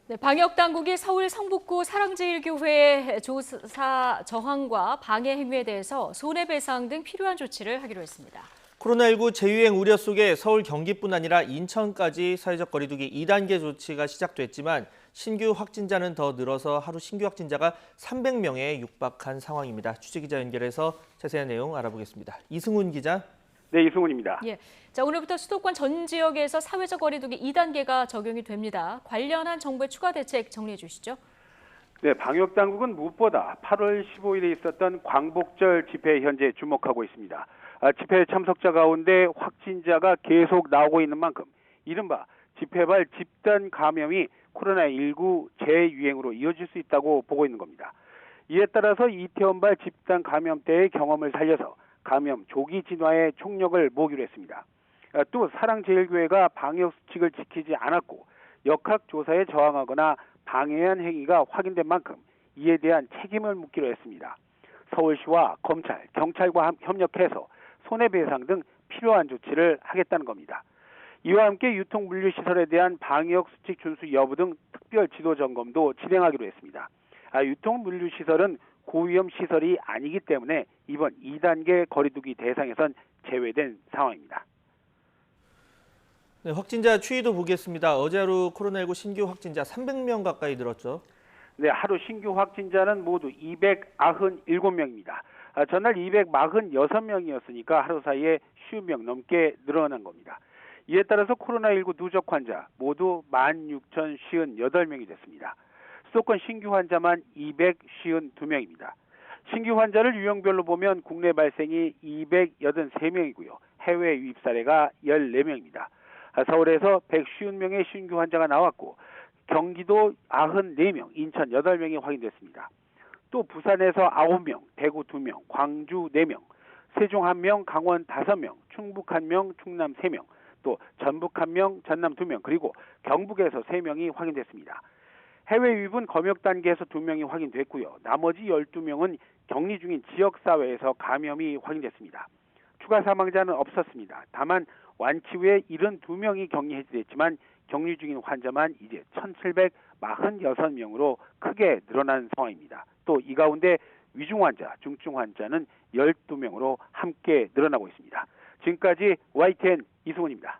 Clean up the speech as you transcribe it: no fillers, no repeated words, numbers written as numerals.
네, 방역당국이 서울 성북구 사랑제일교회의 조사 저항과 방해 행위에 대해서 손해배상 등 필요한 조치를 하기로 했습니다. 코로나19 재유행 우려 속에 서울, 경기뿐 아니라 인천까지 사회적 거리두기 2단계 조치가 시작됐지만 신규 확진자는 더 늘어서 하루 신규 확진자가 300명에 육박한 상황입니다. 취재기자 연결해서 자세한 내용 알아보겠습니다. 이승훈 기자. 네, 이승훈입니다. 예, 자, 오늘부터 수도권 전 지역에서 사회적 거리두기 2단계가 적용이 됩니다. 관련한 정부의 추가 대책 정리해 주시죠. 네, 방역당국은 무엇보다 8월 15일에 있었던 광복절 집회에 현재 주목하고 있습니다. 집회 참석자 가운데 확진자가 계속 나오고 있는 만큼 이른바 집회발 집단 감염이 코로나19 재유행으로 이어질 수 있다고 보고 있는 겁니다. 이에 따라서 이태원발 집단 감염 때의 경험을 살려서 감염 조기 진화에 총력을 모으기로 했습니다. 또 사랑제일교회가 방역수칙을 지키지 않았고 역학조사에 저항하거나 방해한 행위가 확인된 만큼 이에 대한 책임을 묻기로 했습니다. 서울시와 검찰, 경찰과 협력해서 손해배상 등 필요한 조치를 하겠다는 겁니다. 이와 함께 유통물류시설에 대한 방역수칙 준수 여부 등 특별 지도 점검도 진행하기로 했습니다. 유통물류시설은 고위험 시설이 아니기 때문에 이번 2단계 거리두기 대상에선 제외된 상황입니다. 네, 확진자 추이도 보겠습니다. 어제 하루 코로나19 신규 확진자 300명 가까이 늘었죠. 네, 하루 신규 확진자는 모두 297명입니다. 전날 246명이었으니까 하루 사이에 50명 넘게 늘어난 겁니다. 이에 따라서 코로나19 누적 환자 모두 16,058명이 됐습니다. 수도권 신규 환자만 252명입니다. 신규 환자를 유형별로 보면 국내 발생이 283명이고요. 해외 유입 사례가 14명입니다. 서울에서 150명의 신규 환자가 나왔고 경기도 94명, 인천 8명이 확인됐습니다. 또 부산에서 9명, 대구 2명, 광주 4명, 세종 1명, 강원 5명, 충북 1명, 충남 3명, 또 전북 1명, 전남 2명, 그리고 경북에서 3명이 확인됐습니다. 해외 유입은 검역 단계에서 2명이 확인됐고요. 나머지 12명은 격리 중인 지역사회에서 감염이 확인됐습니다. 추가 사망자는 없었습니다. 다만 완치 후에 72명이 격리 해제됐지만 격리 중인 환자만 이제 1,746명으로 크게 늘어난 상황입니다. 또 이 가운데 위중 환자, 중증 환자는 12명으로 함께 늘어나고 있습니다. 지금까지 YTN 이승훈입니다.